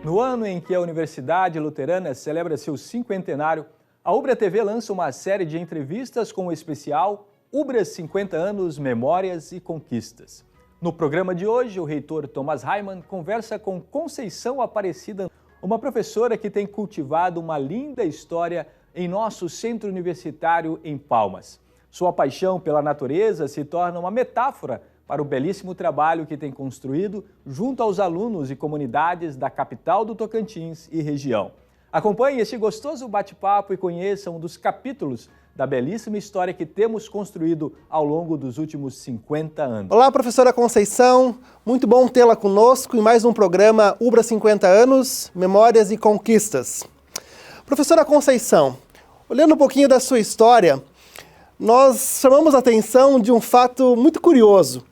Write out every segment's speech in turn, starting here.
No ano em que a Universidade Luterana celebra seu cinquentenário, a Ubra TV lança uma série de entrevistas com o especial Ubra 50 anos, Memórias e Conquistas. No programa de hoje, o reitor Thomas Raimann conversa com Conceição Aparecida, uma professora que tem cultivado uma linda história em nosso centro universitário em Palmas. Sua paixão pela natureza se torna uma metáfora para o belíssimo trabalho que tem construído junto aos alunos e comunidades da capital do Tocantins e região. Acompanhe este gostoso bate-papo e conheça um dos capítulos da belíssima história que temos construído ao longo dos últimos 50 anos. Olá, professora Conceição, muito bom tê-la conosco em mais um programa Ubra 50 anos, Memórias e Conquistas. Professora Conceição, olhando um pouquinho da sua história, nós chamamos a atenção de um fato muito curioso,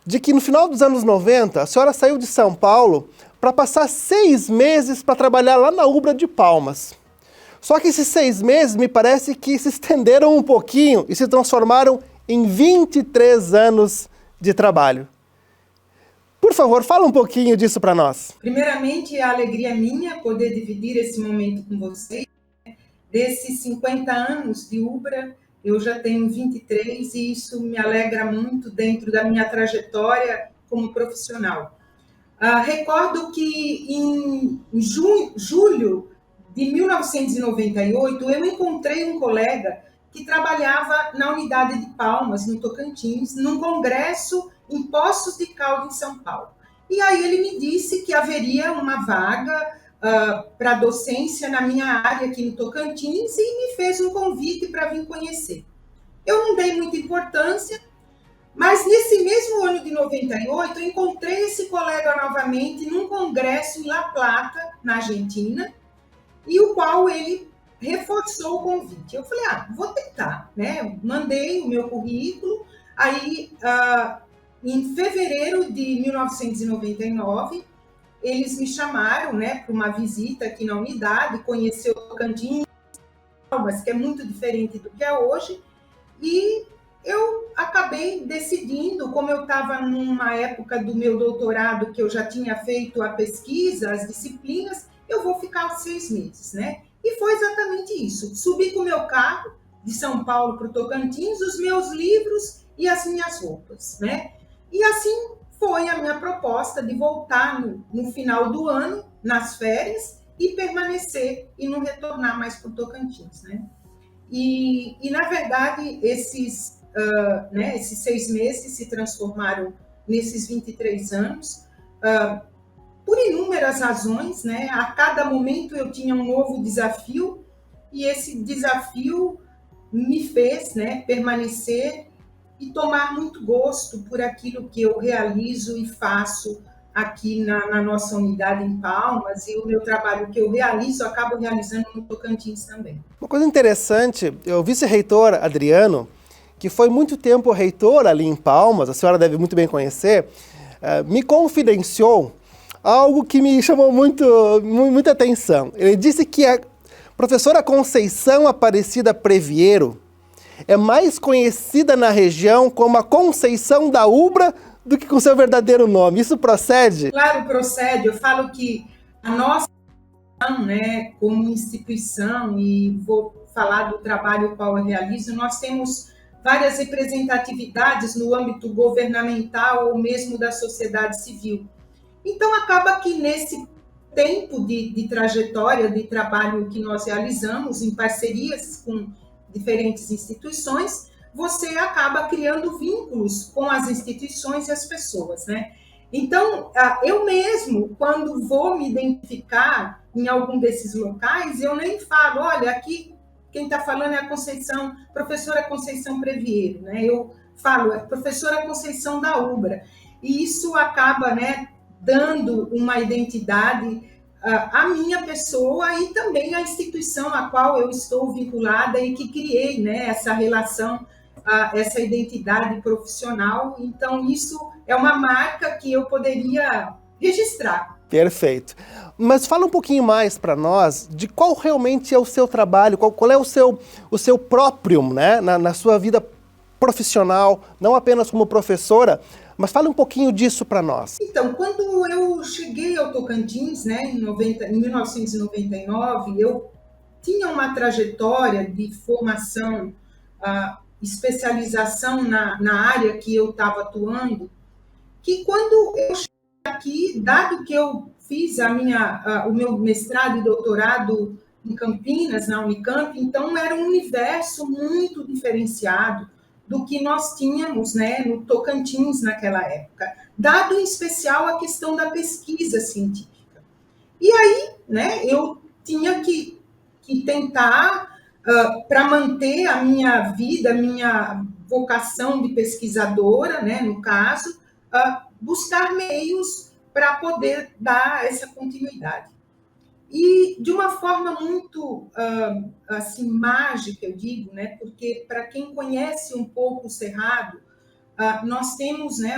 de que no final dos anos 90, a senhora saiu de São Paulo para passar 6 meses para trabalhar lá na Ubra de Palmas. Só que esses 6 meses me parece que se estenderam um pouquinho e se transformaram em 23 anos de trabalho. Por favor, fala um pouquinho disso para nós. Primeiramente, a alegria é minha poder dividir esse momento com vocês. Desses 50 anos de Ubra, eu já tenho 23 e isso me alegra muito dentro da minha trajetória como profissional. Recordo que em julho de 1998, eu encontrei um colega que trabalhava na unidade de Palmas, no Tocantins, num congresso em Poços de Caldas, em São Paulo. E aí ele me disse que haveria uma vaga para docência na minha área aqui no Tocantins e me fez um convite para vir conhecer. Eu não dei muita importância, mas nesse mesmo ano de 98, eu encontrei esse colega novamente num congresso em La Plata, na Argentina, e o qual ele reforçou o convite. Eu falei, vou tentar, né? Mandei o meu currículo, aí em fevereiro de 1999, eles me chamaram, né, para uma visita aqui na unidade, conhecer o Tocantins, que é muito diferente do que é hoje, e eu acabei decidindo, como eu estava numa época do meu doutorado, que eu já tinha feito a pesquisa, as disciplinas, eu vou ficar 6 meses, né? E foi exatamente isso. Subi com o meu carro de São Paulo para o Tocantins, os meus livros e as minhas roupas, né? E assim foi a minha proposta de voltar no final do ano, nas férias, e permanecer e não retornar mais para o Tocantins, né? E na verdade, esses 6 meses se transformaram nesses 23 anos, por inúmeras razões, né? A cada momento eu tinha um novo desafio, e esse desafio me fez, né, permanecer e tomar muito gosto por aquilo que eu realizo e faço aqui na nossa unidade em Palmas, e o meu trabalho que eu realizo, eu acabo realizando no Tocantins também. Uma coisa interessante, o vice-reitor Adriano, que foi muito tempo reitor ali em Palmas, a senhora deve muito bem conhecer, me confidenciou algo que me chamou muita atenção. Ele disse que a professora Conceição Aparecida Previero é mais conhecida na região como a Conceição da Ubra do que com seu verdadeiro nome. Isso procede? Claro, procede. Eu falo que a nossa, né, como instituição, e vou falar do trabalho qual eu realizo, nós temos várias representatividades no âmbito governamental ou mesmo da sociedade civil. Então, acaba que nesse tempo de trajetória, de trabalho que nós realizamos em parcerias com diferentes instituições, você acaba criando vínculos com as instituições e as pessoas, né? Então, eu mesmo, quando vou me identificar em algum desses locais, eu nem falo, olha, aqui quem está falando é a Conceição, professora Conceição Previero, né? Eu falo, é professora Conceição da Ubra. E isso acaba, né, dando uma identidade à minha pessoa e também à instituição a qual eu estou vinculada e que criei, né, essa relação, essa identidade profissional. Então, isso é uma marca que eu poderia registrar. Perfeito. Mas fala um pouquinho mais para nós de qual realmente é o seu trabalho, qual é o seu próprio, né, na sua vida profissional, não apenas como professora, Mas fale um pouquinho disso para nós. Então, quando eu cheguei ao Tocantins, né, em 1999, eu tinha uma trajetória de formação, especialização na área que eu estava atuando, que quando eu cheguei aqui, dado que eu fiz o meu mestrado e doutorado em Campinas, na Unicamp, então era um universo muito diferenciado do que nós tínhamos, né, no Tocantins naquela época, dado em especial a questão da pesquisa científica. E aí, né, eu tinha que tentar, para manter a minha vida, a minha vocação de pesquisadora, né, no caso, buscar meios para poder dar essa continuidade. E de uma forma muito assim mágica, eu digo, né? Porque para quem conhece um pouco o Cerrado, nós temos, né,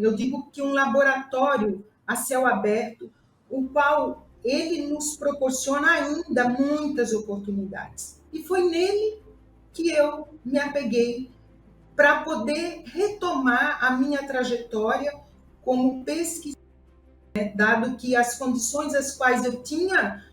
eu digo que um laboratório a céu aberto, o qual ele nos proporciona ainda muitas oportunidades. E foi nele que eu me apeguei para poder retomar a minha trajetória como pesquisadora, dado que as condições às quais eu tinha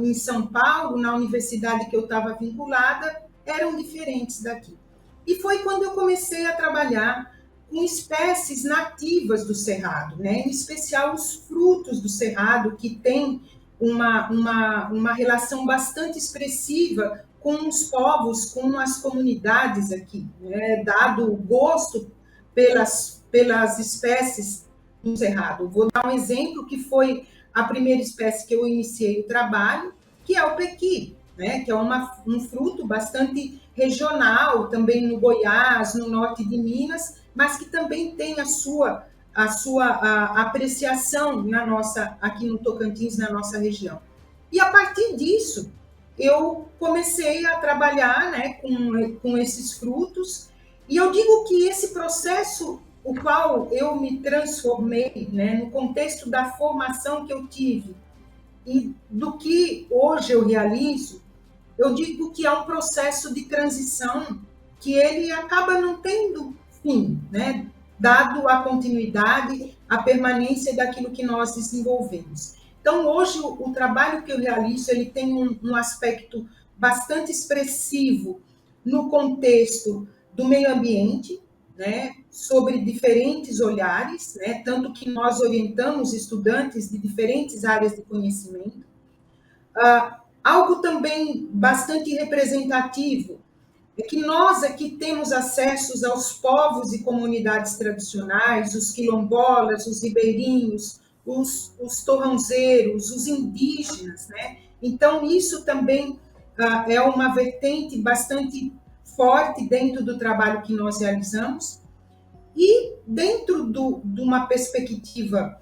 em São Paulo, na universidade que eu estava vinculada, eram diferentes daqui. E foi quando eu comecei a trabalhar com espécies nativas do Cerrado, né? Em especial os frutos do Cerrado, que tem uma relação bastante expressiva com os povos, com as comunidades aqui, né? Dado o gosto pelas espécies do Cerrado. Vou dar um exemplo que foi a primeira espécie que eu iniciei o trabalho, que é o pequi, né? Que é um fruto bastante regional, também no Goiás, no norte de Minas, mas que também tem a sua apreciação aqui no Tocantins, na nossa região. E a partir disso, eu comecei a trabalhar, né, com esses frutos, e eu digo que esse processo, o qual eu me transformei, né, no contexto da formação que eu tive e do que hoje eu realizo, eu digo que é um processo de transição que ele acaba não tendo fim, né, dado a continuidade, a permanência daquilo que nós desenvolvemos. Então, hoje, o trabalho que eu realizo, ele tem um aspecto bastante expressivo no contexto do meio ambiente, né, sobre diferentes olhares, né, tanto que nós orientamos estudantes de diferentes áreas de conhecimento. Algo também bastante representativo é que nós aqui temos acessos aos povos e comunidades tradicionais, os quilombolas, os ribeirinhos, os torrãozeiros, os indígenas, né? Então, isso também é uma vertente bastante forte dentro do trabalho que nós realizamos. E dentro de uma perspectiva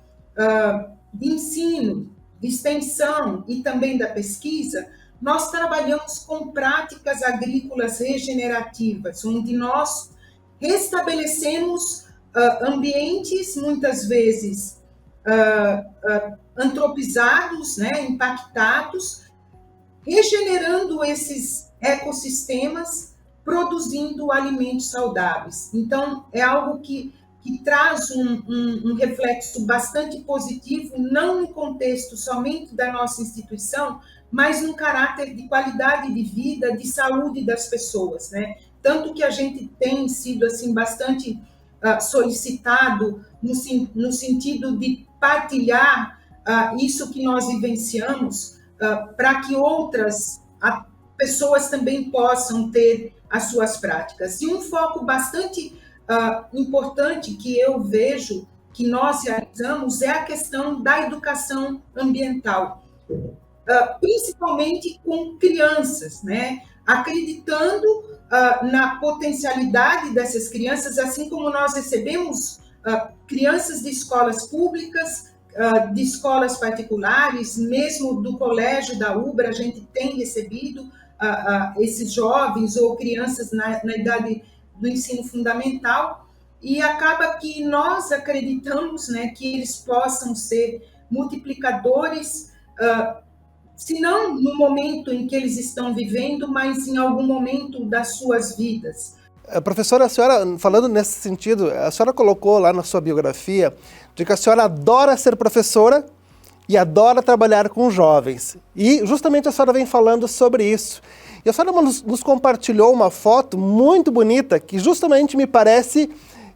de ensino, de extensão e também da pesquisa, nós trabalhamos com práticas agrícolas regenerativas, onde nós restabelecemos ambientes, muitas vezes antropizados, né, impactados, regenerando esses ecossistemas, produzindo alimentos saudáveis. Então, é algo que traz um reflexo bastante positivo, não no contexto somente da nossa instituição, mas no caráter de qualidade de vida, de saúde das pessoas, né? Tanto que a gente tem sido assim bastante solicitado no sentido de partilhar isso que nós vivenciamos, para que outras pessoas também possam ter as suas práticas. E um foco bastante importante que eu vejo que nós realizamos é a questão da educação ambiental, principalmente com crianças, né? Acreditando na potencialidade dessas crianças, assim como nós recebemos crianças de escolas públicas, de escolas particulares, mesmo do colégio da UBRA, a gente tem recebido esses jovens ou crianças na idade do ensino fundamental, e acaba que nós acreditamos, né, que eles possam ser multiplicadores, se não no momento em que eles estão vivendo, mas em algum momento das suas vidas. Professora, a senhora, falando nesse sentido, a senhora colocou lá na sua biografia de que a senhora adora ser professora e adora trabalhar com jovens. E justamente a senhora vem falando sobre isso. E a senhora nos compartilhou uma foto muito bonita que justamente me parece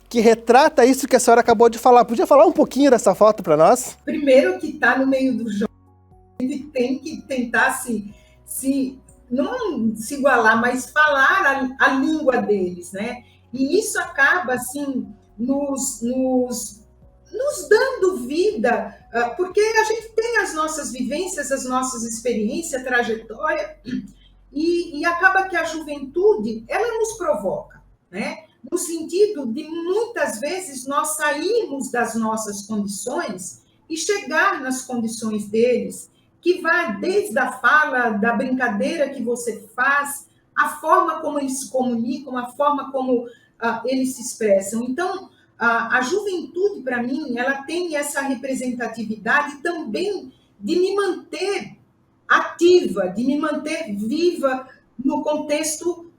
que retrata isso que a senhora acabou de falar. Podia falar um pouquinho dessa foto para nós? Primeiro que está no meio do jovem, ele tem que tentar não se igualar, mas falar a língua deles, né? E isso acaba, assim, nos dando vida, porque a gente tem as nossas vivências, as nossas experiências, trajetória, e acaba que a juventude, ela nos provoca, né? No sentido de, muitas vezes, nós sairmos das nossas condições e chegar nas condições deles, que vai desde a fala, da brincadeira que você faz, a forma como eles se comunicam, a forma como eles se expressam. Então, a juventude, para mim, ela tem essa representatividade também de me manter ativa, de me manter viva no contexto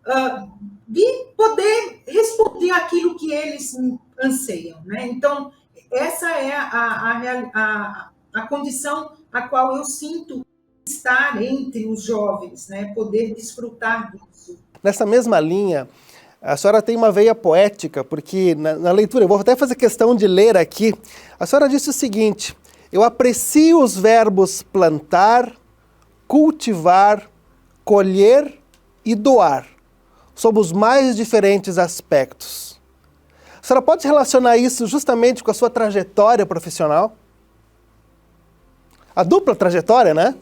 de poder responder aquilo que eles anseiam, né? Então, essa é a condição a qual eu sinto estar entre os jovens, né? Poder desfrutar disso. Nessa mesma linha, a senhora tem uma veia poética, porque na leitura, eu vou até fazer questão de ler aqui, a senhora disse o seguinte: eu aprecio os verbos plantar, cultivar, colher e doar, sob os mais diferentes aspectos. A senhora pode relacionar isso justamente com a sua trajetória profissional? A dupla trajetória, né?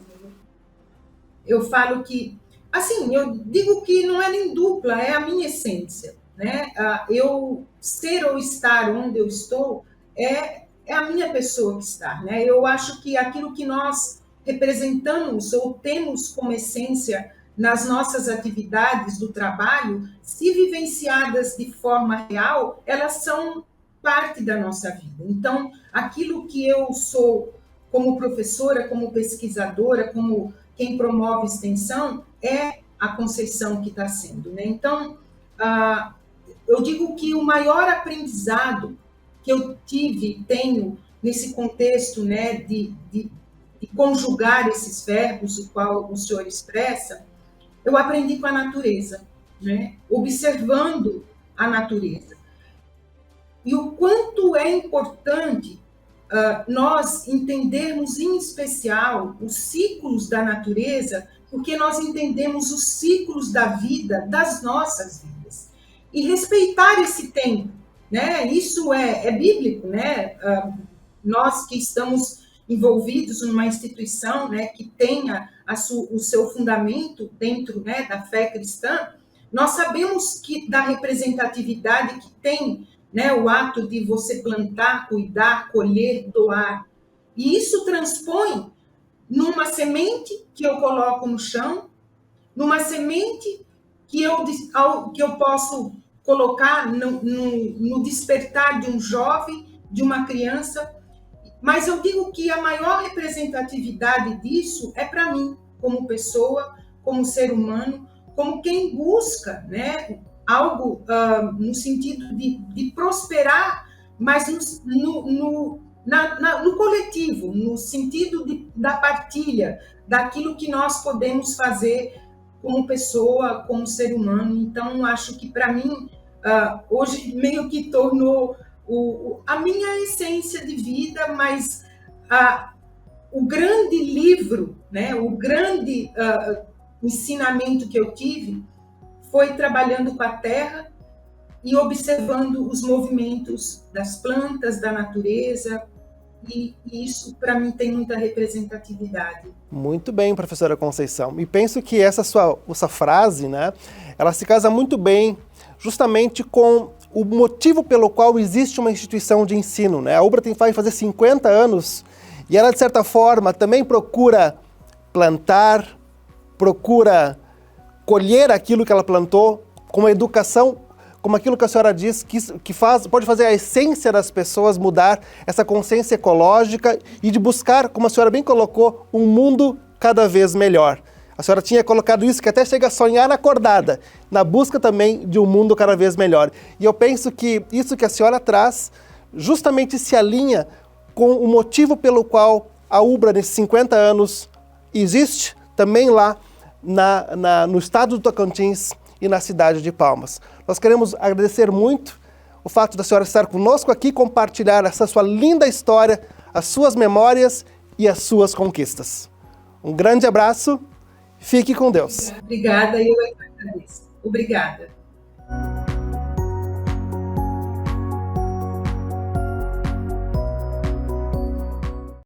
Eu falo que, assim, eu digo que não é nem dupla, é a minha essência, né? Eu ser ou estar onde eu estou é a minha pessoa que está, né? Eu acho que aquilo que nós representamos ou temos como essência nas nossas atividades do trabalho, se vivenciadas de forma real, elas são parte da nossa vida. Então, aquilo que eu sou como professora, como pesquisadora, como quem promove extensão, é a Conceição que está sendo, né? Então, eu digo que o maior aprendizado que eu tenho nesse contexto, né, de conjugar esses verbos, o qual o senhor expressa, eu aprendi com a natureza, né? Observando a natureza. E o quanto é importante nós entendermos, em especial, os ciclos da natureza, porque nós entendemos os ciclos da vida, das nossas vidas. E respeitar esse tempo, né? Isso é bíblico, né? Nós que estamos envolvidos numa instituição, né, que tenha o seu fundamento dentro, né, da fé cristã, nós sabemos que da representatividade que tem, né, o ato de você plantar, cuidar, colher, doar. E isso transpõe numa semente que eu coloco no chão, numa semente que eu posso colocar no despertar de um jovem, de uma criança. Mas eu digo que a maior representatividade disso é para mim, como pessoa, como ser humano, como quem busca, né, algo no sentido de prosperar, mas no coletivo, no sentido da partilha, daquilo que nós podemos fazer como pessoa, como ser humano. Então, acho que para mim, hoje meio que tornou a minha essência de vida, mas o grande livro, né, o grande ensinamento que eu tive foi trabalhando com a terra e observando os movimentos das plantas, da natureza, e isso, para mim, tem muita representatividade. Muito bem, professora Conceição. E penso que essa frase, né, ela se casa muito bem justamente com o motivo pelo qual existe uma instituição de ensino, né? A UBRA vai fazer 50 anos e ela, de certa forma, também procura plantar, procura colher aquilo que ela plantou, com a educação, como aquilo que a senhora diz, que pode fazer a essência das pessoas mudar, essa consciência ecológica e de buscar, como a senhora bem colocou, um mundo cada vez melhor. A senhora tinha colocado isso, que até chega a sonhar acordada, na busca também de um mundo cada vez melhor. E eu penso que isso que a senhora traz justamente se alinha com o motivo pelo qual a UBRA, nesses 50 anos, existe também lá no estado do Tocantins e na cidade de Palmas. Nós queremos agradecer muito o fato da senhora estar conosco aqui, compartilhar essa sua linda história, as suas memórias e as suas conquistas. Um grande abraço, fique com Deus. Obrigada, eu agradeço. Obrigada.